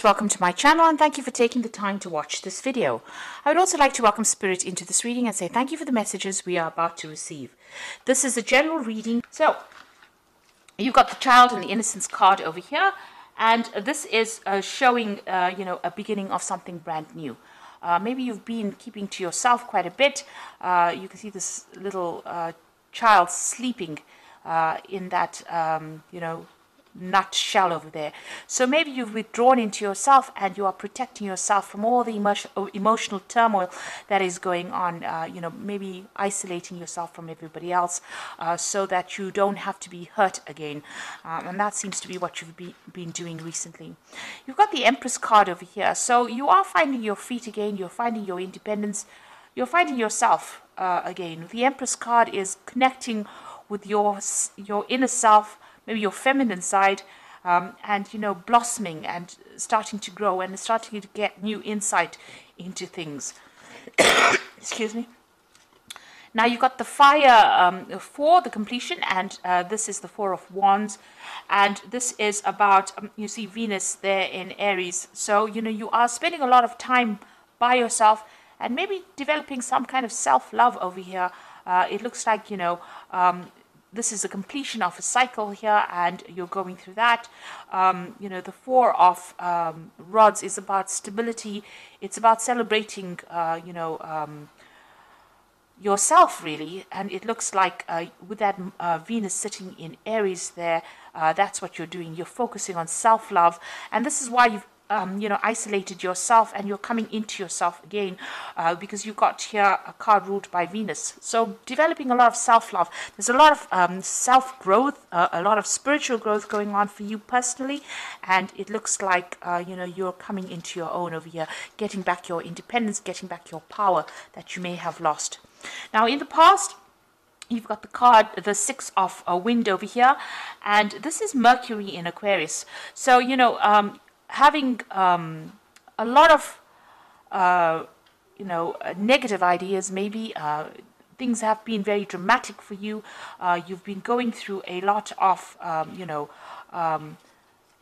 welcome to my channel and thank you for taking the time to watch this video. I would also like to welcome Spirit into this reading and say thank you for the messages we are about to receive. This is a general reading. So you've got the Child and the Innocence card over here, and this is showing a beginning of something brand new. Maybe you've been keeping to yourself quite a bit. You can see this little child sleeping in that nut shell over there. So maybe you've withdrawn into yourself and you are protecting yourself from all the emotional turmoil that is going on, maybe isolating yourself from everybody else so that you don't have to be hurt again. And that seems to be what you've been doing recently. You've got the Empress card over here. So you are finding your feet again. You're finding your independence. You're finding yourself again. The Empress card is connecting with your inner self, maybe your feminine side, and blossoming and starting to grow and starting to get new insight into things. Excuse me. Now you've got the Fire for the completion, and this is the Four of Wands, and this is about you see Venus there in Aries. So you are spending a lot of time by yourself and maybe developing some kind of self-love over here. It looks like this is a completion of a cycle here, and you're going through that. The Four of Rods is about stability. It's about celebrating, yourself, really. And it looks like with that Venus sitting in Aries there, that's what you're doing. You're focusing on self-love, and this is why you've isolated yourself, and you're coming into yourself again because you've got here a card ruled by Venus. So developing a lot of self-love. There's a lot of self-growth, a lot of spiritual growth going on for you personally, and it looks like you're coming into your own over here, getting back your independence, getting back your power that you may have lost. Now in the past, you've got the card, the Six of Wind over here, and this is Mercury in Aquarius. So having a lot of negative ideas, maybe things have been very dramatic for you. You've been going through a lot of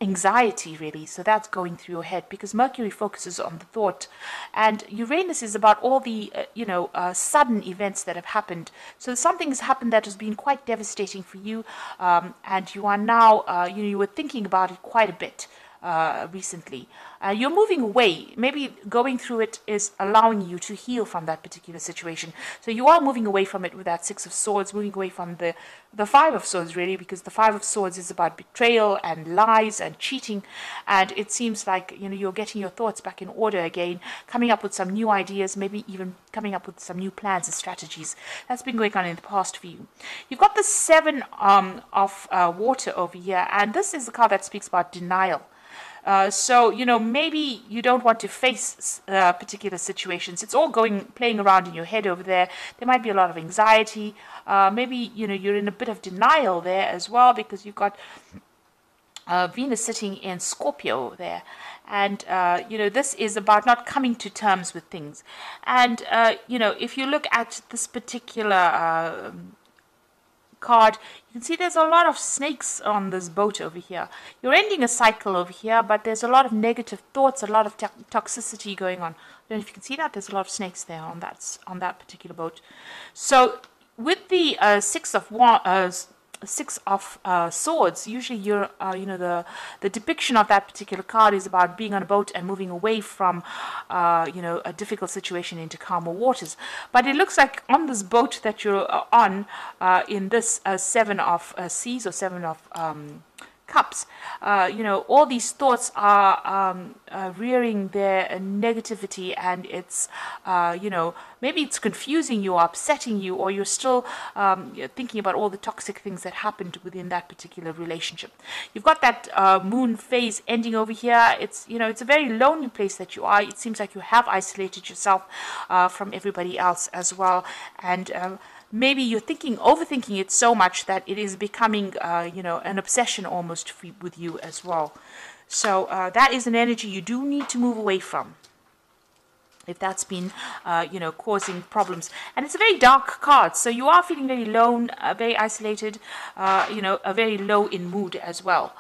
anxiety, really. So that's going through your head because Mercury focuses on the thought, and Uranus is about all the sudden events that have happened. So something has happened that has been quite devastating for you, and you are now you were thinking about it quite a bit recently. You're moving away. Maybe going through it is allowing you to heal from that particular situation. So you are moving away from it with that Six of Swords, moving away from the Five of Swords, really, because the Five of Swords is about betrayal and lies and cheating. And it seems like you're getting your thoughts back in order again, coming up with some new ideas, maybe even coming up with some new plans and strategies. That's been going on in the past for you. You've got the Seven of Water over here, and this is the card that speaks about denial. So maybe you don't want to face particular situations. It's all playing around in your head over there. There might be a lot of anxiety. Maybe you're in a bit of denial there as well, because you've got Venus sitting in Scorpio there, and this is about not coming to terms with things. And if you look at this particular card, you can see there's a lot of snakes on this boat over here. You're ending a cycle over here, but there's a lot of negative thoughts, a lot of toxicity going on. I don't know if you can see that. There's a lot of snakes there on that particular boat. So with the Six of Swords, usually you're the depiction of that particular card is about being on a boat and moving away from a difficult situation into calmer waters. But it looks like on this boat that you're on, in this Seven of Seas or Seven of Cups, all these thoughts are rearing their negativity, and it's maybe it's confusing you or upsetting you, or you're still thinking about all the toxic things that happened within that particular relationship. You've got that moon phase ending over here. It's it's a very lonely place that you are. It seems like you have isolated yourself from everybody else as well, and maybe you're overthinking it so much that it is becoming, an obsession almost with you as well. So that is an energy you do need to move away from, if that's been, causing problems. And it's a very dark card, so you are feeling very alone, very isolated, very low in mood as well.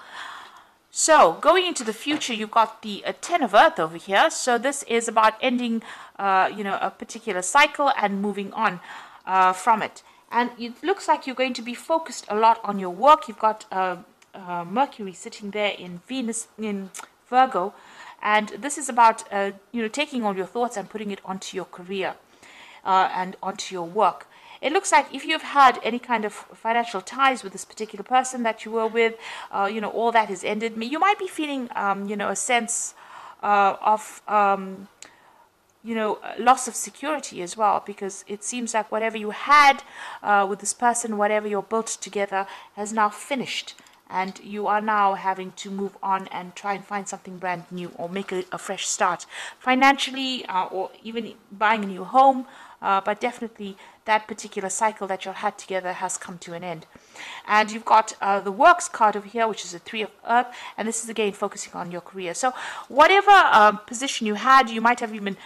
So going into the future, you've got the 10 of Earth over here. So this is about ending, a particular cycle and moving on from it. And it looks like you're going to be focused a lot on your work. You've got Mercury sitting there in Venus, in Virgo. And this is about, taking all your thoughts and putting it onto your career and onto your work. It looks like if you've had any kind of financial ties with this particular person that you were with, all that has ended. You might be feeling, a sense of, loss of security as well, because it seems like whatever you had with this person, whatever you're built together, has now finished. And you are now having to move on and try and find something brand new or make a fresh start financially, or even buying a new home. But definitely that particular cycle that you had together has come to an end. And you've got the Works card over here, which is a 3 of Earth. And this is again focusing on your career. So whatever position you had, you might have even,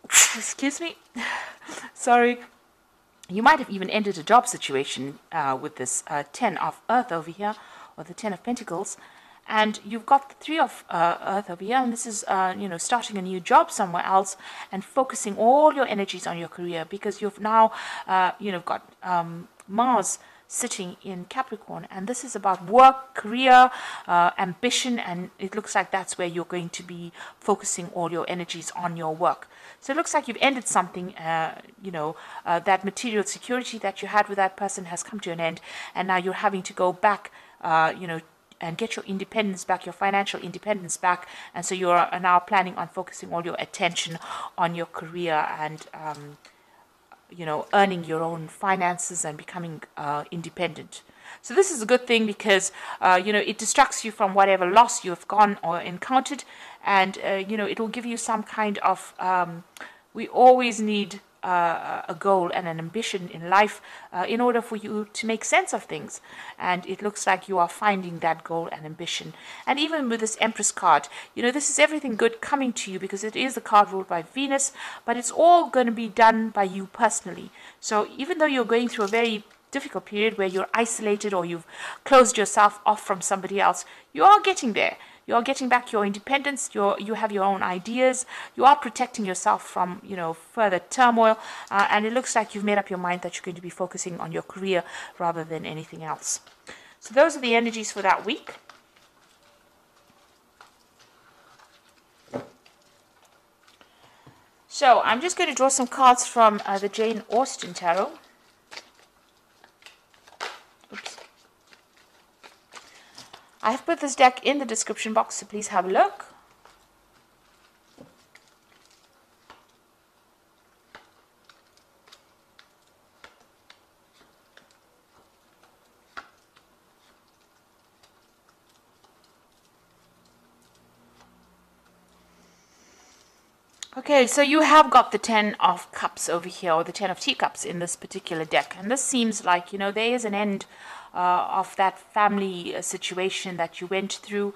excuse me, sorry. You might have even ended a job situation with this 10 of Earth over here, or the 10 of Pentacles. And you've got the 3 of Earth over here, and this is, starting a new job somewhere else and focusing all your energies on your career, because you've now, got Mars sitting in Capricorn, and this is about work, career, ambition, and it looks like that's where you're going to be focusing all your energies on your work. So it looks like you've ended something, that material security that you had with that person has come to an end, and now you're having to go back, and get your independence back, your financial independence back, and so you're now planning on focusing all your attention on your career and, earning your own finances and becoming independent. So this is a good thing because, it distracts you from whatever loss you've gone or encountered, and, it will give you some kind of, we always need a goal and an ambition in life in order for you to make sense of things. And it looks like you are finding that goal and ambition. And even with this Empress card, this is everything good coming to you, because it is a card ruled by Venus, but it's all going to be done by you personally. So even though you're going through a very difficult period where you're isolated or you've closed yourself off from somebody else, you are getting there. You are getting back your independence. You have your own ideas. You are protecting yourself from, further turmoil. And it looks like you've made up your mind that you're going to be focusing on your career rather than anything else. So those are the energies for that week. So I'm just going to draw some cards from the Jane Austen Tarot. Oops. I have put this deck in the description box, so please have a look. Okay, so you have got the 10 of Cups over here, or the 10 of Teacups in this particular deck. And this seems like, there is an end of that family situation that you went through.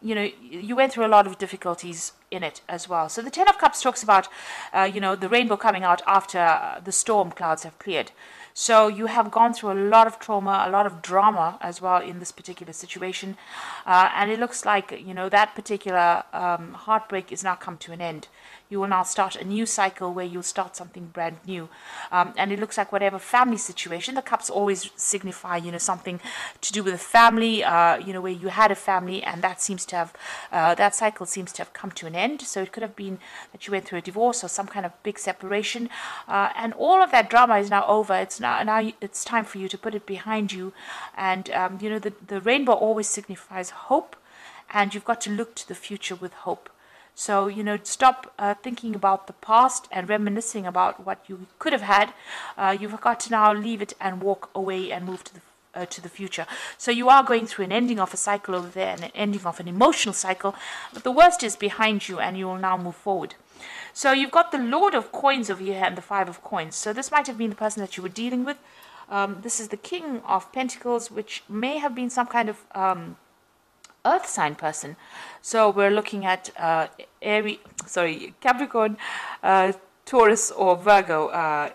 You went through a lot of difficulties in it as well. So the 10 of Cups talks about, the rainbow coming out after the storm clouds have cleared. So you have gone through a lot of trauma, a lot of drama as well in this particular situation. And it looks like, that particular heartbreak is now come to an end. You will now start a new cycle where you'll start something brand new. And it looks like whatever family situation, the cups always signify, something to do with a family, where you had a family, and that seems to have, that cycle seems to have come to an end. So it could have been that you went through a divorce or some kind of big separation. And all of that drama is now over. It's now it's time for you to put it behind you. And, the rainbow always signifies hope, and you've got to look to the future with hope. So, stop thinking about the past and reminiscing about what you could have had. You've got to now leave it and walk away and move to the future. So you are going through an ending of a cycle over there and an ending of an emotional cycle. But the worst is behind you, and you will now move forward. So you've got the Lord of Coins over here and the 5 of Coins. So this might have been the person that you were dealing with. This is the King of Pentacles, which may have been some kind of earth sign person. So we're looking at Capricorn, Taurus or Virgo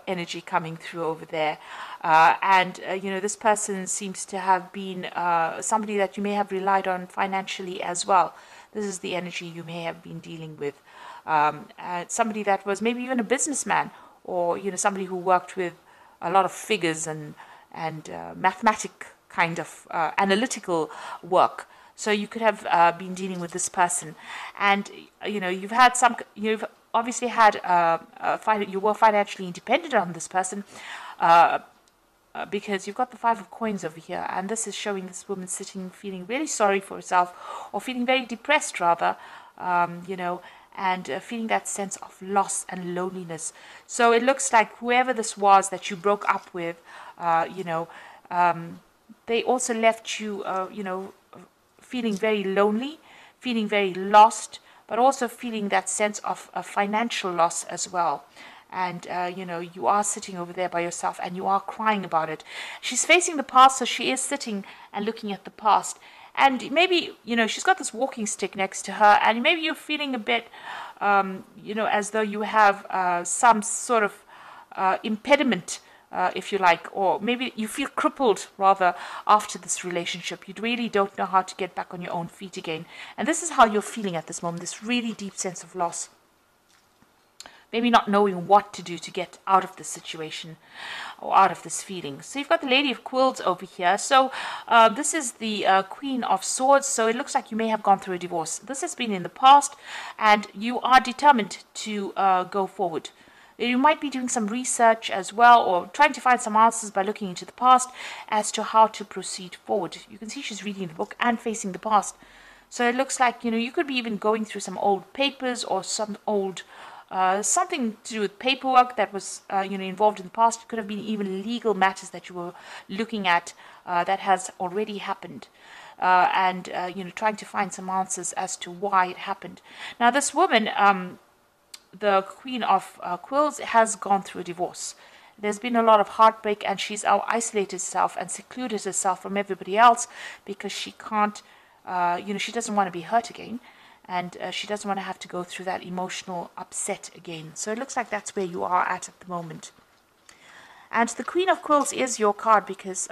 energy coming through over there. This person seems to have been somebody that you may have relied on financially as well. This is the energy you may have been dealing with. Somebody that was maybe even a businessman, or somebody who worked with a lot of figures and mathematic kind of analytical work. So you could have been dealing with this person, and you've obviously had you were financially independent on this person, because you've got the Five of Coins over here, and this is showing this woman sitting feeling really sorry for herself, or feeling very depressed rather, and feeling that sense of loss and loneliness. So it looks like whoever this was that you broke up with, they also left you, feeling very lonely, feeling very lost, but also feeling that sense of a financial loss as well. And, you are sitting over there by yourself and you are crying about it. She's facing the past, so she is sitting and looking at the past. And maybe, she's got this walking stick next to her, and maybe you're feeling a bit, as though you have some sort of impediment, if you like, or maybe you feel crippled rather after this relationship. You really don't know how to get back on your own feet again. And this is how you're feeling at this moment, this really deep sense of loss. Maybe not knowing what to do to get out of this situation or out of this feeling. So you've got the Lady of Quills over here. So this is the Queen of Swords. So it looks like you may have gone through a divorce. This has been in the past, and you are determined to go forward. You might be doing some research as well, or trying to find some answers by looking into the past as to how to proceed forward. You can see she's reading the book and facing the past. So it looks like, you could be even going through some old papers or some old something to do with paperwork that was involved in the past. It could have been even legal matters that you were looking at that has already happened, and trying to find some answers as to why it happened. Now this woman, the Queen of Quills, has gone through a divorce. There's been a lot of heartbreak, and she's isolated herself and secluded herself from everybody else because she can't, she doesn't want to be hurt again. And she doesn't want to have to go through that emotional upset again. So it looks like that's where you are at the moment. And the Queen of Quills is your card because,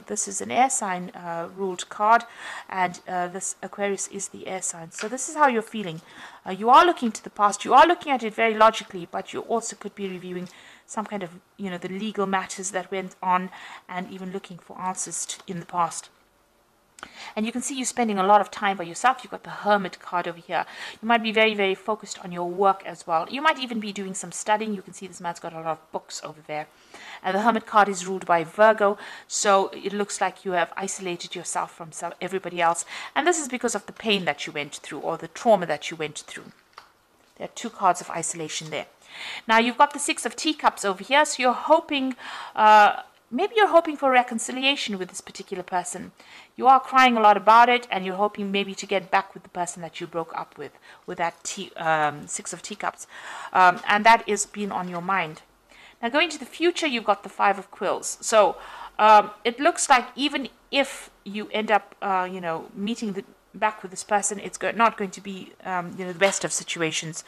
this is an air sign ruled card. And this Aquarius is the air sign. So this is how you're feeling. You are looking to the past. You are looking at it very logically. But you also could be reviewing some kind of, the legal matters that went on. And even looking for answers in the past. And you can see you spending a lot of time by yourself. You've got the Hermit card over here. You might be very, very focused on your work as well. You might even be doing some studying. You can see this man's got a lot of books over there. And the Hermit card is ruled by Virgo. So it looks like you have isolated yourself from everybody else. And this is because of the pain that you went through, or the trauma that you went through. There are two cards of isolation there. Now you've got the Six of Teacups over here. So you're hoping... maybe you're hoping for reconciliation with this particular person. You are crying a lot about it, and you're hoping maybe to get back with the person that you broke up with that Six of Teacups. And that is being on your mind. Now, going to the future, you've got the Five of Quills. So it looks like even if you end up, meeting back with this person, it's not going to be, the best of situations.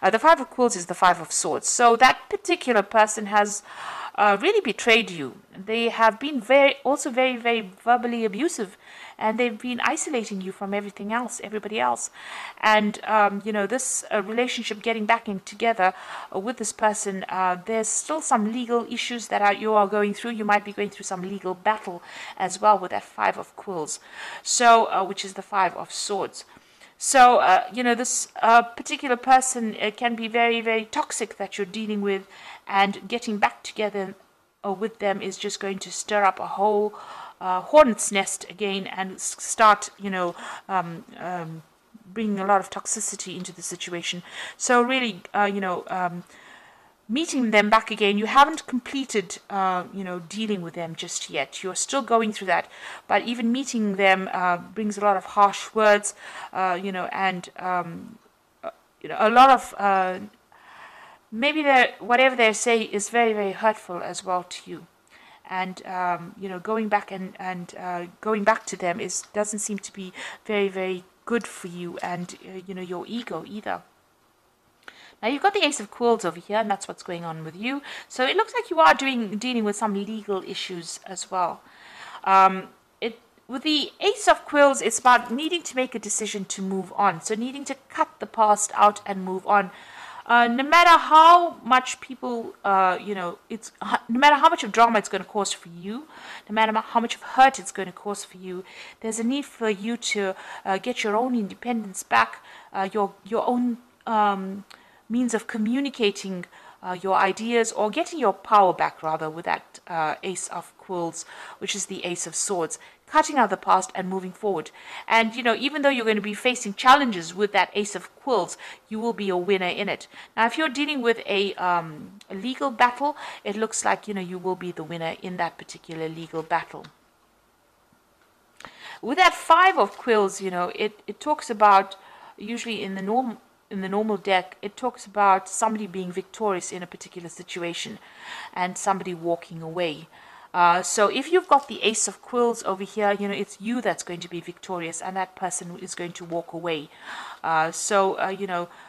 The Five of Quills is the Five of Swords. So that particular person has... really betrayed you. They have been very, very verbally abusive, and they've been isolating you from everybody else. And this relationship getting back in together with this person, there's still some legal issues that you are going through. You might be going through some legal battle as well with that Five of Quills, so which is the Five of Swords. So, this particular person can be very, very toxic that you're dealing with, and getting back together with them is just going to stir up a whole hornet's nest again, and start, bringing a lot of toxicity into the situation. So really, meeting them back again, you haven't completed, dealing with them just yet. You're still going through that. But even meeting them brings a lot of harsh words, and, a lot of, maybe whatever they say is very, very hurtful as well to you. And, going back and going back to them doesn't seem to be very, very good for you and, your ego either. Now you've got the Ace of Quills over here, and that's what's going on with you. So it looks like you are dealing with some legal issues as well. With the Ace of Quills, it's about needing to make a decision to move on. So needing to cut the past out and move on. No matter how much people, no matter how much of drama it's going to cause for you, no matter how much of hurt it's going to cause for you, there's a need for you to get your own independence back, your own means of communicating your ideas, or getting your power back, rather, with that Ace of Quills, which is the Ace of Swords. Cutting out the past and moving forward. And, even though you're going to be facing challenges with that Ace of Quills, you will be a winner in it. Now, if you're dealing with a legal battle, it looks like, you will be the winner in that particular legal battle. With that Five of Quills, it talks about, usually in the normal deck, it talks about somebody being victorious in a particular situation and somebody walking away. So if you've got the Ace of Quills over here, it's you that's going to be victorious, and that person is going to walk away. Although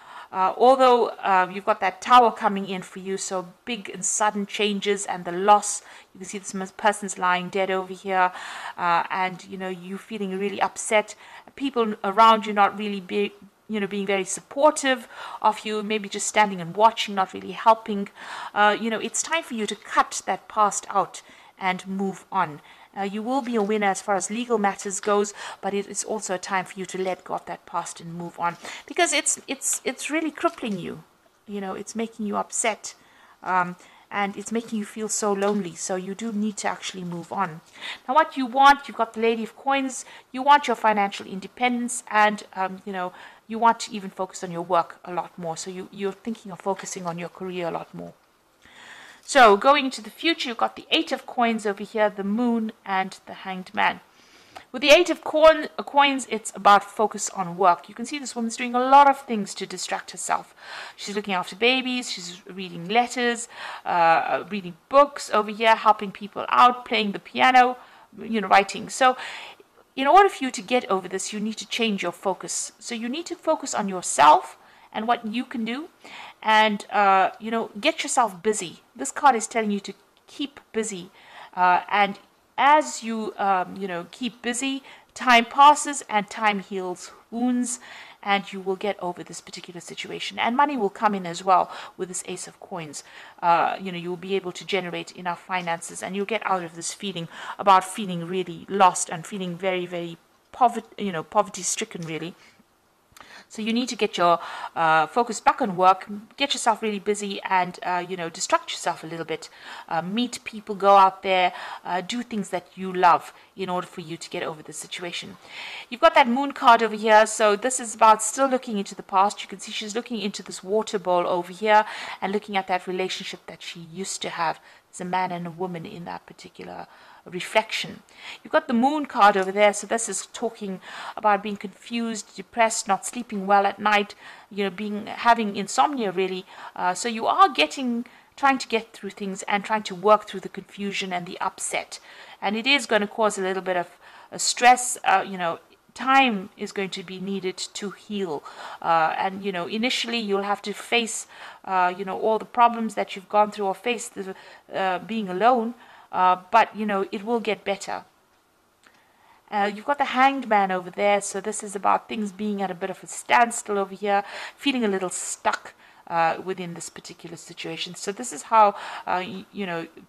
you've got that Tower coming in for you, so big and sudden changes and the loss. You can see this person's lying dead over here, and you feeling really upset. People around you not really being very supportive of you, maybe just standing and watching, not really helping. It's time for you to cut that past out and move on. You will be a winner as far as legal matters goes, but it is also a time for you to let go of that past and move on, because it's really crippling you. It's making you upset, and it's making you feel so lonely. So you do need to actually move on. Now, what you want, you've got the Lady of Coins. You want your financial independence, and you want to even focus on your work a lot more. So you're thinking of focusing on your career a lot more. So going into the future, you've got the Eight of Coins over here, the Moon, and the Hanged Man. With the Eight of Coins, it's about focus on work. You can see this woman's doing a lot of things to distract herself. She's looking after babies, she's reading letters, reading books over here, helping people out, playing the piano, writing. So in order for you to get over this, you need to change your focus. So you need to focus on yourself and what you can do, and get yourself busy. This card is telling you to keep busy, and as you keep busy, time passes and time heals wounds, and you will get over this particular situation, and money will come in as well with this Ace of Coins. You will be able to generate enough finances, and you'll get out of this feeling really lost and feeling very, very poverty stricken, really. So you need to get your focus back on work, get yourself really busy, and distract yourself a little bit. Meet people, go out there, do things that you love in order for you to get over the situation. You've got that Moon card over here, so this is about still looking into the past. You can see she's looking into this water bowl over here and looking at that relationship that she used to have. There's a man and a woman in that particular reflection. You've got the Moon card over there, so this is talking about being confused, depressed, not sleeping well at night, having insomnia, really. So you are trying to get through things and trying to work through the confusion and the upset, and it is going to cause a little bit of stress. Time is going to be needed to heal, and initially you'll have to face all the problems that you've gone through, or face being alone. But it will get better. You've got the Hanged Man over there, so this is about things being at a bit of a standstill over here, feeling a little stuck within this particular situation. So this is how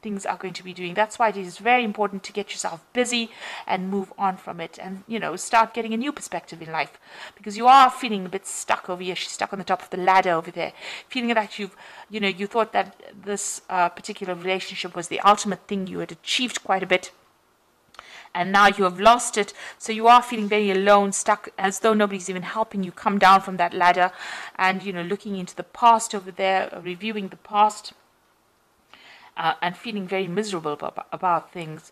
things are going to be doing. That's why it is very important to get yourself busy and move on from it, and start getting a new perspective in life, because you are feeling a bit stuck over here. She's stuck on the top of the ladder over there, feeling that you thought that this particular relationship was the ultimate thing. You had achieved quite a bit, and now you have lost it. So you are feeling very alone, stuck, as though nobody's even helping you come down from that ladder, and looking into the past over there, reviewing the past, and feeling very miserable about things.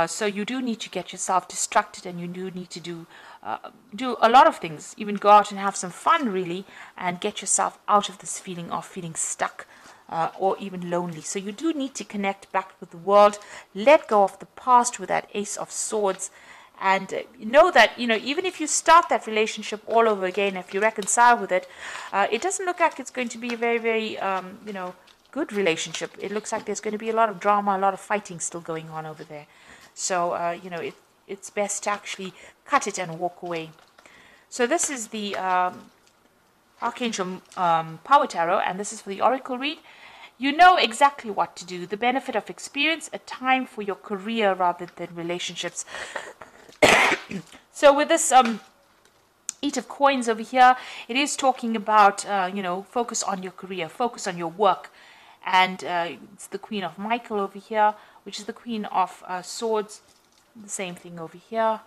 So you do need to get yourself distracted, and you do need to do a lot of things, even go out and have some fun, really, and get yourself out of this feeling of feeling stuck, or even lonely. So you do need to connect back with the world, let go of the past with that Ace of Swords, And know that, even if you start that relationship all over again, if you reconcile with it, it doesn't look like it's going to be a very, very, good relationship. It looks like there's going to be a lot of drama, a lot of fighting still going on over there. So, it's best to actually cut it and walk away. So this is the Archangel Power Tarot, and this is for the Oracle read. You know exactly what to do. The benefit of experience, a time for your career rather than relationships. So with this Eight of Coins over here, it is talking about, focus on your career, focus on your work. And it's the Queen of Michael over here, which is the Queen of Swords. The same thing over here.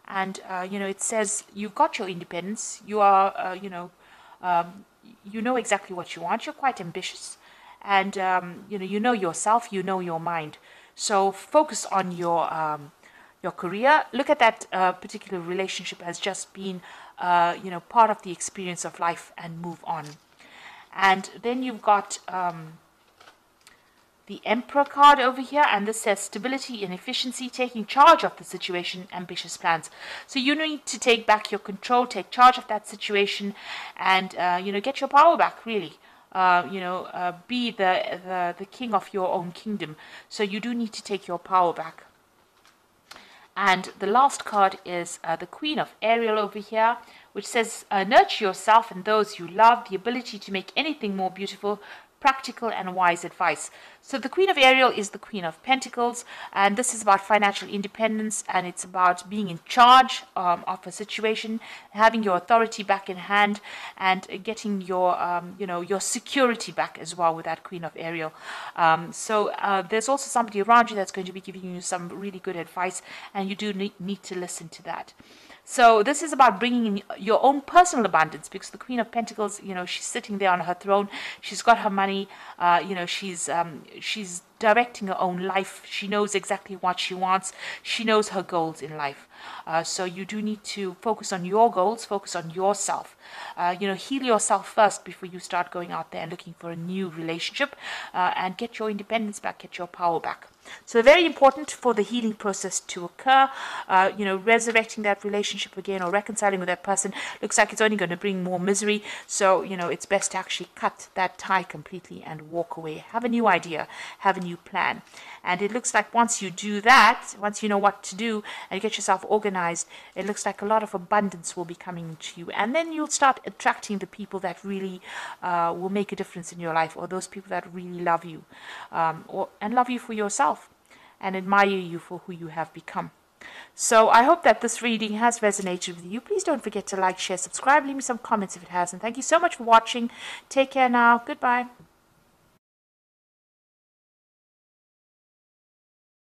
And, it says you've got your independence. You are, you know exactly what you want. You're quite ambitious. And, you know yourself, you know your mind. So focus on your career. Look at that particular relationship as just being, part of the experience of life, and move on. And then you've got the Emperor card over here, and this says stability and efficiency, taking charge of the situation, ambitious plans. So you need to take back your control, take charge of that situation, and get your power back, really. Be the king of your own kingdom. So you do need to take your power back. And the last card is the Queen of Ariel over here, which says nurture yourself and those you love, the ability to make anything more beautiful, practical and wise advice. So the Queen of Ariel is the Queen of Pentacles, and this is about financial independence, and it's about being in charge of a situation, having your authority back in hand, and getting your your security back as well with that Queen of Ariel. So there's also somebody around you that's going to be giving you some really good advice, and you do need to listen to that. So this is about bringing in your own personal abundance, because the Queen of Pentacles, she's sitting there on her throne. She's got her money. She's directing her own life. She knows exactly what she wants. She knows her goals in life. So you do need to focus on your goals, focus on yourself. Heal yourself first before you start going out there and looking for a new relationship, and get your independence back, get your power back. So very important for the healing process to occur. Resurrecting that relationship again or reconciling with that person looks like it's only going to bring more misery. So, it's best to actually cut that tie completely and walk away. Have a new idea, have a new plan. And it looks like once you do that, once you know what to do and get yourself organized, it looks like a lot of abundance will be coming to you. And then you'll start attracting the people that really will make a difference in your life, or those people that really love you, and love you for yourself and admire you for who you have become. So I hope that this reading has resonated with you. Please don't forget to like, share, subscribe, leave me some comments if it has. And thank you so much for watching. Take care now. Goodbye.